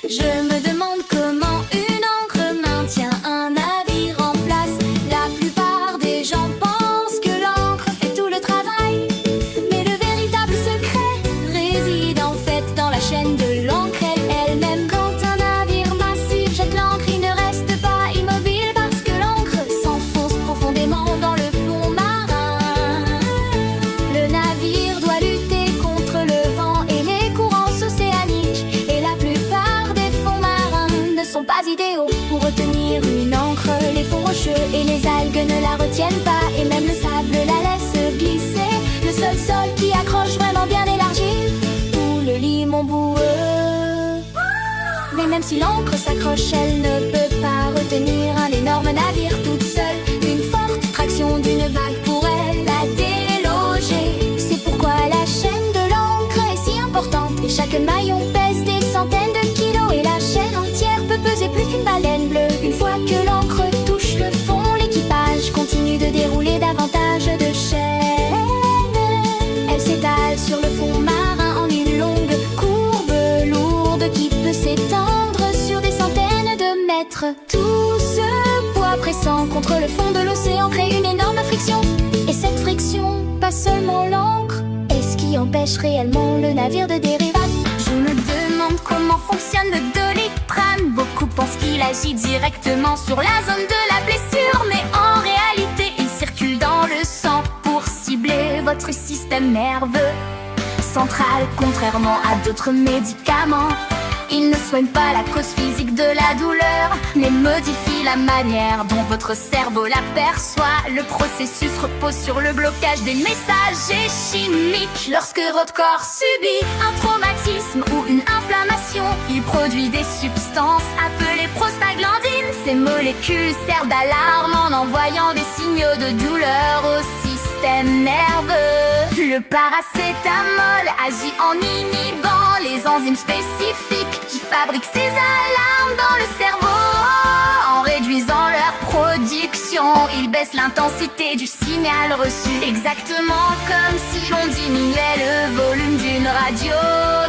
Je me demande comment une encre maintient un navire en place. La plupart des gens pensent que l'encre fait tout le travail, mais le véritable secret réside en fait dans la chaîne de l'encre elle-même. Quand un navire massif jette l'encre, il ne reste pas immobile parce que l'encre s'enfonce profondément dans le fond marin. Le navire doit lutter contre le vent et les courants océaniques, et la plupart des fonds marins ne sont pas idéaux pour retenir une encre. Les fonds rocheux et les algues ne la retiennent pas, et même le sable la laisse glisser. Le seul sol qui accroche vraiment bien est l'argile ou le limon boueux. Mais même si l'encre s'accroche, elle ne peut pas retenir un énorme navire toute seule. Une forte traction d'une vague pourrait la déloger. C'est pourquoi la chaîne de l'encre est si importante, et chaque maillon pèse des centaines de kilos, et la chaîne entière peut peser plus qu'une baleine bleue. Une fois que l'encre touche le fond, l'équipage continue de dérouler davantage de chaînes. Elle s'étale sur le fond marin en une longue courbe lourde qui peut s'étendre sur des centaines de mètres. Tout ce poids pressant contre le fond de l'océan crée une énorme friction, et cette friction, pas seulement l'encre, est ce qui empêche réellement le navire de dériver. Je me demande comment fonctionne le Doliprane. Beaucoup pensent qu'il agit directement sur la zone de la blessure, mais en réalité il circule dans le sang pour cibler votre système nerveux central. Contrairement à d'autres médicaments, il ne soigne pas la cause physique de la douleur, mais modifie la manière dont votre cerveau l'aperçoit. Le processus repose sur le blocage des messagers chimiques. Lorsque votre corps subit un traumatisme ou une inflammation, il produit des substances appelées prostaglandines. Ces molécules servent d'alarme en envoyant des signaux de douleur au système nerveux. Le paracétamol agit en inhibant les enzymes spécifiques qui fabriquent ces alarmes dans le cerveau. En réduisant leur production, il baisse l'intensité du signal reçu, exactement comme si l'on diminuait le volume d'une radio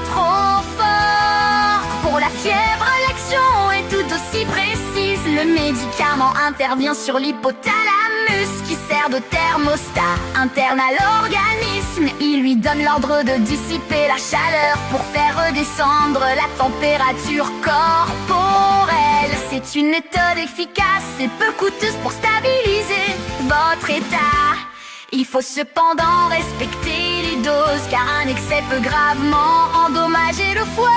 trop forte. Pour la fièvre, l'action est tout aussi précise. Le médicament intervient sur l'hypothalamus qui sert de thermostat interne à l'organisme. Il lui donne l'ordre de dissiper la chaleur pour faire redescendre la température corporelle. C'est une méthode efficace et peu coûteuse pour stabiliser votre état. Il faut cependant respecter les doses, car un excès peut gravement endommager le foie.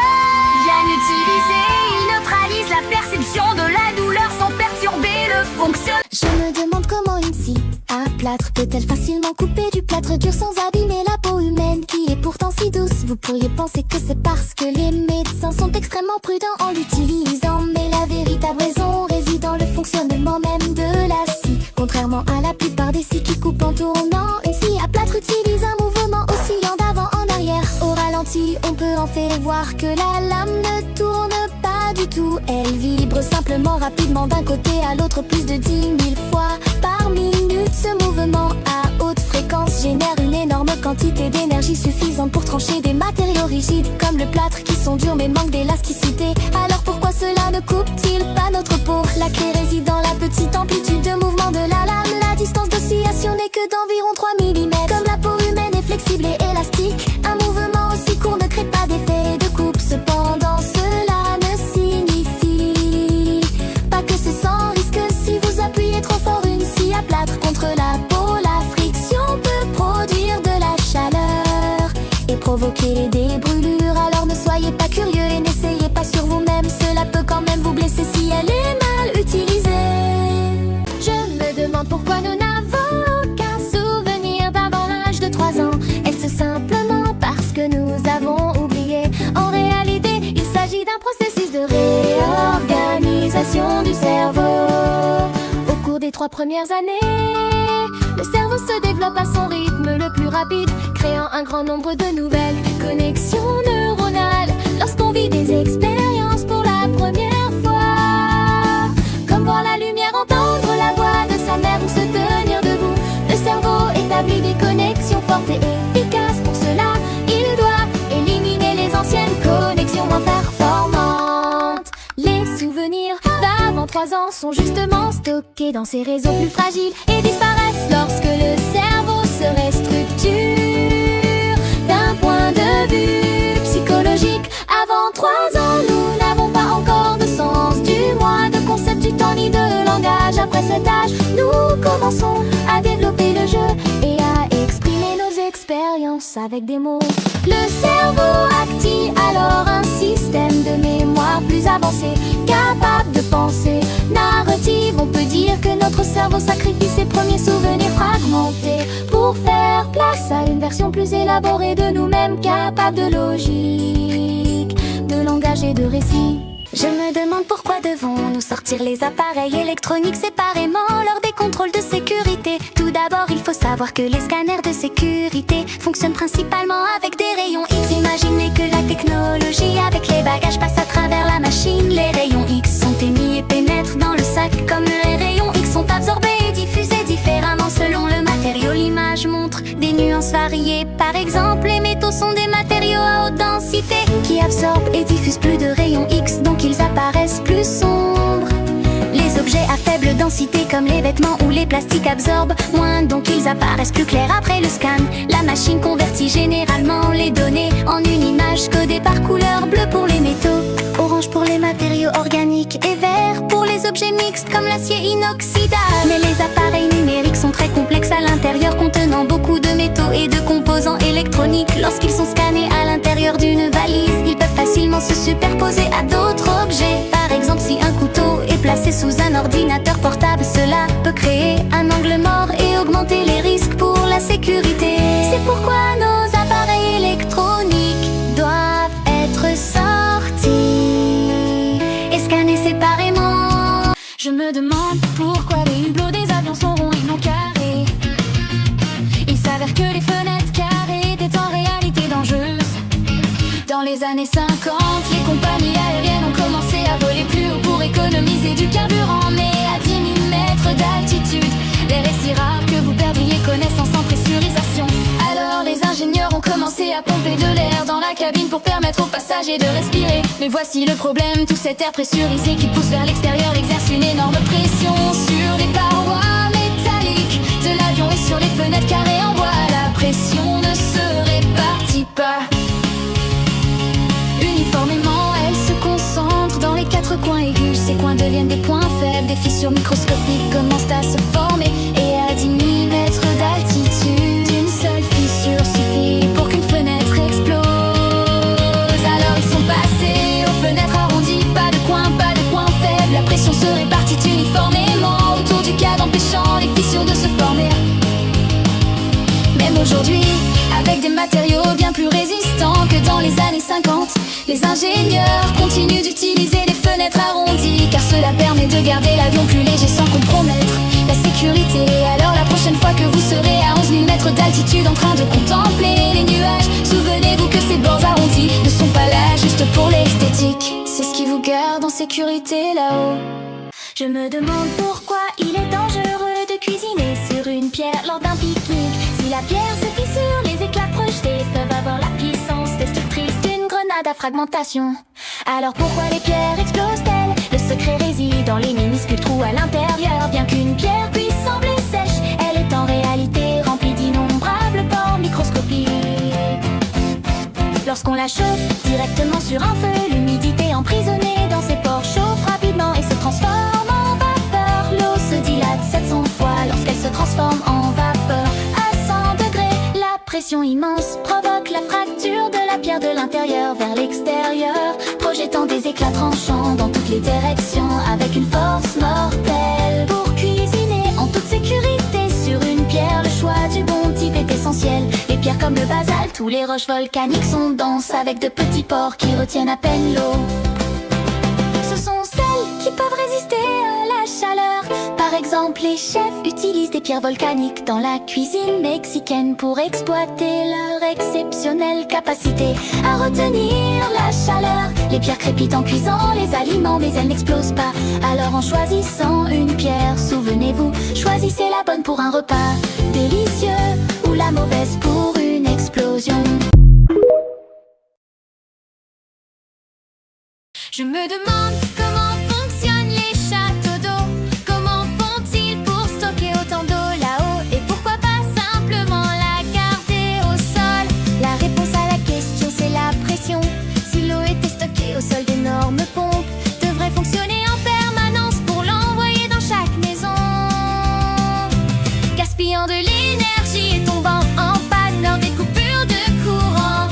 Bien utilisé, il neutralise la perception de la douleur sans perturber le fonctionnement. Je me demande comment une scie à plâtre peut-elle facilement couper du plâtre dur sans abîmer la peau humaine qui est pourtant si douce. Vous pourriez penser que c'est parce que les médecins sont extrêmement prudents en l'utilisant, mais la véritable raison réside dans le fonctionnement même de la scie. Contrairement à la plupart des scies qui coupent en tournant, une scie à plâtre utilise un mouvement oscillant d'avant en arrière. Au ralenti, on peut en fait voir que la lame ne tourne pas du tout. Elle vibre simplement rapidement d'un côté à l'autre plus de 10 000 fois par minute. Ce mouvement à haute fréquence génère une énorme quantité d'énergie suffisante pour trancher des matériaux rigides comme le plâtre qui sont durs mais manquent d'élasticité. Alors pourquoi cela ne coupe-t-il pas notre peau? La clé réside dans la petite amplitude de mouvement de la lame. La distance d'oscillation n'est que d'environ 3 mm. Comme la peau humaine est flexible et élastique, un mouvement aussi court ne crée pas d'effet de coupe. Cependant, cela ne signifie pas que c'est sans risque. Si vous appuyez trop fort une scie à plâtre contre la peau, la friction peut produire de la chaleur et provoquer des brûlures. Alors ne soyez pas curieux et n'essayez pas sur vous-même. Cela peut quand même vous blesser si elle est mal utilisée. Je me demande pourquoi nous n'avons aucun souvenir d'avant l'âge de 3 ans. Est-ce simplement parce que nous avons oublié? En réalité, il s'agit d'un processus de réorganisation du cerveau. Au cours des 3 premières années, le cerveau se développe à son rythme le plus rapide, créant un grand nombre de nouvelles connexions neuronales. Lorsqu'on vit des expériences pour la première fois, comme voir la lumière, entendre la voix de sa mère ou se tenir debout, le cerveau établit des connexions fortes et efficaces. Pour cela, il doit éliminer les anciennes connexions moins performantes. 3 ans sont justement stockés dans ces réseaux plus fragiles et disparaissent lorsque le cerveau se restructure. D'un point de vue psychologique, avant 3 ans, nous n'avons pas encore de sens, du moins de concept du temps ni de langage. Après cet âge, nous commençons à développer le jeu et à exprimer nos expériences avec des mots. Le cerveau active alors un système de mémoire plus avancé, capable de penser narrative. On peut dire que notre cerveau sacrifie ses premiers souvenirs fragmentés pour faire place à une version plus élaborée de nous-mêmes, capable de logique, de langage et de récit. Je me demande pourquoi devons-nous sortir les appareils électroniques séparément lors des contrôles de sécurité. Tout d'abord, il faut savoir que les scanners de sécurité fonctionnent principalement avec des rayons X. Imaginez que la technologie avec les bagages passe à travers la machine. Les rayons X sont émis et pénètrent dans le sac comme les rayons X sont absorbés et diffusés différemment selon le matériau. L'image montre des nuances variées. Par exemple, les métaux sont des matériaux à haute densité qui absorbent et diffusent plus de rayons X, donc ils apparaissent plus sombres. Les objets à faible densité comme les vêtements ou les plastiques absorbent moins, donc ils apparaissent plus clairs après le scan. La machine convertit généralement les données en une image codée par couleur: bleu pour les métaux, orange pour les matériaux organiques et vert pour les objets mixtes comme l'acier inoxydable. Mais les appareils numériques sont très complexes à l'intérieur, contenant beaucoup de métaux et de composants électroniques. Lorsqu'ils sont scannés à l'intérieur d'une valise, ils peuvent facilement se superposer à d'autres objets. Par exemple, si un couteau est placé sous un ordinateur portable, cela peut créer un angle mort et augmenter les risques pour la sécurité. C'est pourquoi nos appareils électroniques doivent être sortis et scannés séparément. Je me demande pourquoi les hublots des avions sont ronds et non carrés. Il s'avère que les fenêtres carrées étaient en réalité dangereuses. Dans les années 50, les compagnies aériennes ont commencé à voler plus haut pour économiser du carburant, mais à 10 000 mètres d'altitude, l'air est si rare que vous perdriez connaissance sans pressurisation. Alors les ingénieurs ont commencé à pomper de l'air dans la cabine pour permettre aux passagers de respirer. Mais voici le problème, tout cet air pressurisé qui pousse vers l'extérieur exerce une énorme pression sur les parois métalliques de l'avion et sur les fenêtres carrées en bois. La pression ne se répartit pas uniformément, elle se concentre dans les 4 coins aigus. Ces coins deviennent des points faibles, des fissures microscopiques commencent à se former. Et à 10 000 mètres d'altitude, une seule fissure suffit pour qu'une fenêtre explose. Alors ils sont passés aux fenêtres arrondies, pas de coins faibles. La pression se répartit uniformément autour du cadre, empêchant les fissures de se former. Même aujourd'hui, avec des matériaux bien plus résistants que dans les années 50, les ingénieurs continuent d'utiliser des fenêtres arrondies, car cela permet de garder l'avion plus léger sans compromettre la sécurité. Alors la prochaine fois que vous serez à 11 000 mètres d'altitude en train de contempler les nuages, souvenez-vous que ces bords arrondis ne sont pas là juste pour l'esthétique. C'est ce qui vous garde en sécurité là-haut. Je me demande pourquoi il est dangereux de cuisiner sur une pierre lors d'un pique-nique. Si la pierre se fissure, les éclats projetés peuvent avoir la puissance destructrice d'une grenade à fragmentation. Alors pourquoi les pierres explosent-elles? Le secret réside dans les minuscules trous à l'intérieur. Bien qu'une pierre puisse sembler sèche, elle est en réalité remplie d'innombrables pores microscopiques. Lorsqu'on la chauffe directement sur un feu, l'humidité emprisonnée dans ses pores chauffe rapidement et se transforme en vapeur. L'eau se dilate 700 fois lorsqu'elle se transforme en vapeur. À 100 degrés, la pression immense provoque la fracture de la pierre de l'intérieur vers l'extérieur, projetant des éclats tranchants dans toutes les directions avec une force mortelle. Pour cuisiner en toute sécurité sur une pierre, le choix du bon type est essentiel. Les pierres comme le basalte ou les roches volcaniques sont denses avec de petits pores qui retiennent à peine l'eau. Ce sont celles qui peuvent résister à la chaleur. Par exemple, les chefs utilisent des pierres volcaniques dans la cuisine mexicaine pour exploiter leur exceptionnelle capacité à retenir la chaleur. Les pierres crépitent en cuisant les aliments, mais elles n'explosent pas. Alors en choisissant une pierre, souvenez-vous, choisissez la bonne pour un repas délicieux ou la mauvaise pour une explosion. Je me demande comment fonctionnent les châteaux énorme pompe devrait fonctionner en permanence pour l'envoyer dans chaque maison. Gaspillant de l'énergie et tombant en panne lors des coupures de courant.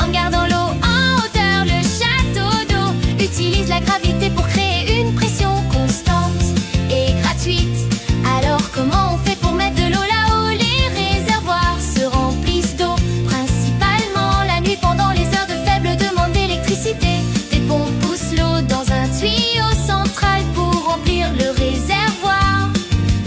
En gardant l'eau en hauteur, le château d'eau utilise la gravité pour créer une pression constante et gratuite. Alors comment on fait pour mettre de l'eau là-haut? Les réservoirs se remplissent d'eau, principalement la nuit pendant les heures de faible demande d'électricité. Des pompes poussent l'eau dans un tuyau central pour remplir le réservoir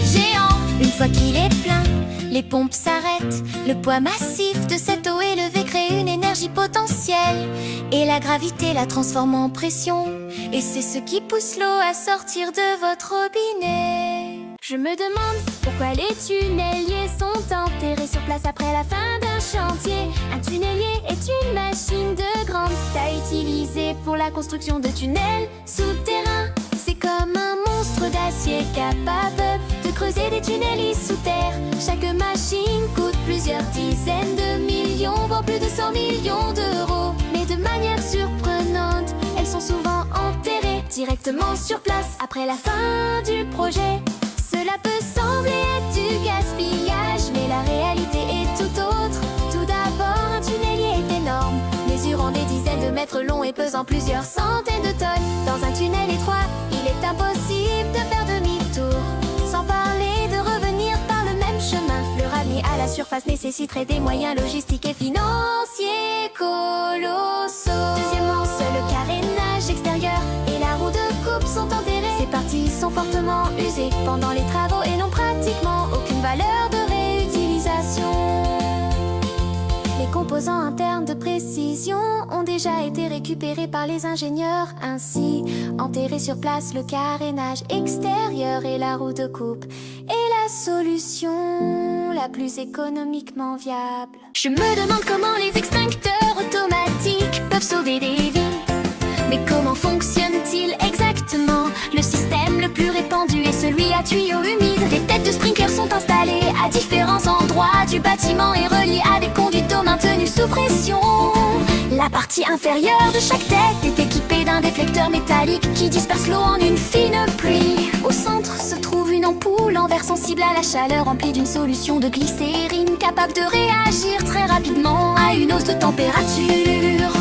géant. Une fois qu'il est plein, les pompes s'arrêtent. Le poids massif de cette eau élevée crée une énergie potentielle et la gravité la transforme en pression. Et c'est ce qui pousse l'eau à sortir de votre robinet. Je me demande pourquoi les tunneliers sont enterrés sur place après la fin d'un chantier. Un tunnelier est une machine de grande taille utilisée pour la construction de tunnels souterrains. C'est comme un monstre d'acier capable de creuser des tunnels sous terre. Chaque machine coûte plusieurs dizaines de millions, voire plus de 100 millions d'euros. Mais de manière surprenante, elles sont souvent enterrées directement sur place après la fin du projet. Cela peut sembler être du gaspillage, mais la réalité est tout autre. Tout d'abord, un tunnelier est énorme, mesurant des dizaines de mètres long et pesant plusieurs centaines de tonnes. Dans un tunnel étroit, il est impossible de faire demi-tour, sans parler de revenir par le même chemin. Le ramener à la surface nécessiterait des moyens logistiques et financiers colossaux. Deuxièmement, seul le carénage extérieur et la roue de coupe sont enterrés. Ces parties sont fortement usées pendant les travaux et n'ont pratiquement aucune valeur de réutilisation. Les composants internes de précision ont déjà été récupérés par les ingénieurs. Ainsi, enterrer sur place le carénage extérieur et la roue de coupe est la solution la plus économiquement viable. Je me demande comment les extincteurs automatiques peuvent sauver des vies. Mais comment fonctionne-t-il exactement? Le système le plus répandu est celui à tuyaux humides. Les têtes de sprinklers sont installées à différents endroits du bâtiment et reliées à des conduites d'eau maintenues sous pression. La partie inférieure de chaque tête est équipée d'un déflecteur métallique qui disperse l'eau en une fine pluie. Au centre se trouve une ampoule en verre sensible à la chaleur, remplie d'une solution de glycérine capable de réagir très rapidement à une hausse de température.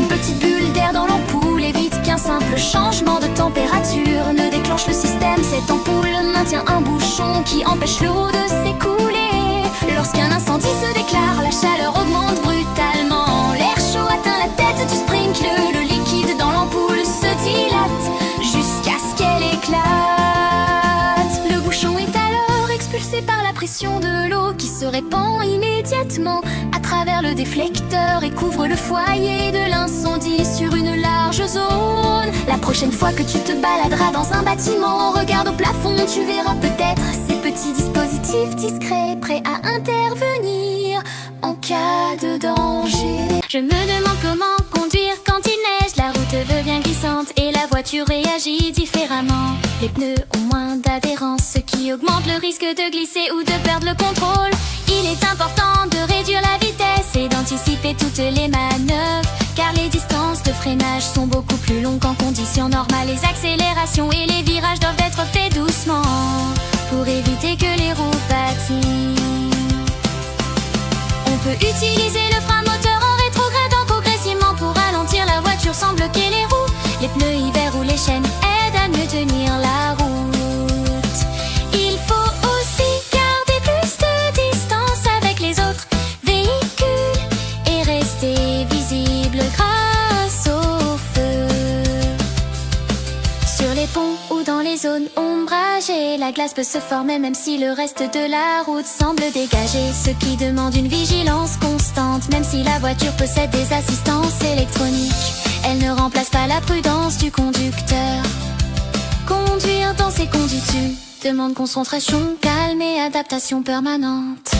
Petite bulle d'air dans l'ampoule évite qu'un simple changement de température ne déclenche le système. Cette ampoule maintient un bouchon qui empêche l'eau de s'écouler. Lorsqu'un incendie se déclare, la chaleur augmente brutalement. L'air chaud atteint la tête du sprinkler. Le liquide dans l'ampoule se dilate jusqu'à ce qu'elle éclate. Le bouchon est alors expulsé par la pression de l'eau qui se répand immédiatement à travers le déflecteur et couvre le foyer de l'incendie sur une large zone. La prochaine fois que tu te baladeras dans un bâtiment, regarde au plafond, tu verras peut-être ces petits dispositifs discrets prêts à intervenir en cas de danger. Je me demande comment conduire quand il neige. La route devient glissante et la voiture réagit différemment. Les pneus ont moins d'adhérence, ce qui augmente le risque de glisser ou de perdre le contrôle. Il est important de réduire la vitesse et d'anticiper toutes les manœuvres, car les distances de freinage sont beaucoup plus longues qu'en conditions normales. Les accélérations et les virages doivent être faits doucement pour éviter que les roues patinent. On peut utiliser le frein moteur en rétrogradant progressivement pour ralentir la voiture sans bloquer les roues. Les pneus hiver ou les chaînes aident à mieux tenir la route. Il faut aussi garder plus de distance avec les autres véhicules et rester visible grâce au feu. Sur les ponts ou dans les zones ombragées, la glace peut se former même si le reste de la route semble dégagé, ce qui demande une vigilance constante. Même si la voiture possède des assistances électroniques, elle ne remplace pas la prudence du conducteur. Conduire dans ces conditions demande concentration, calme et adaptation permanente.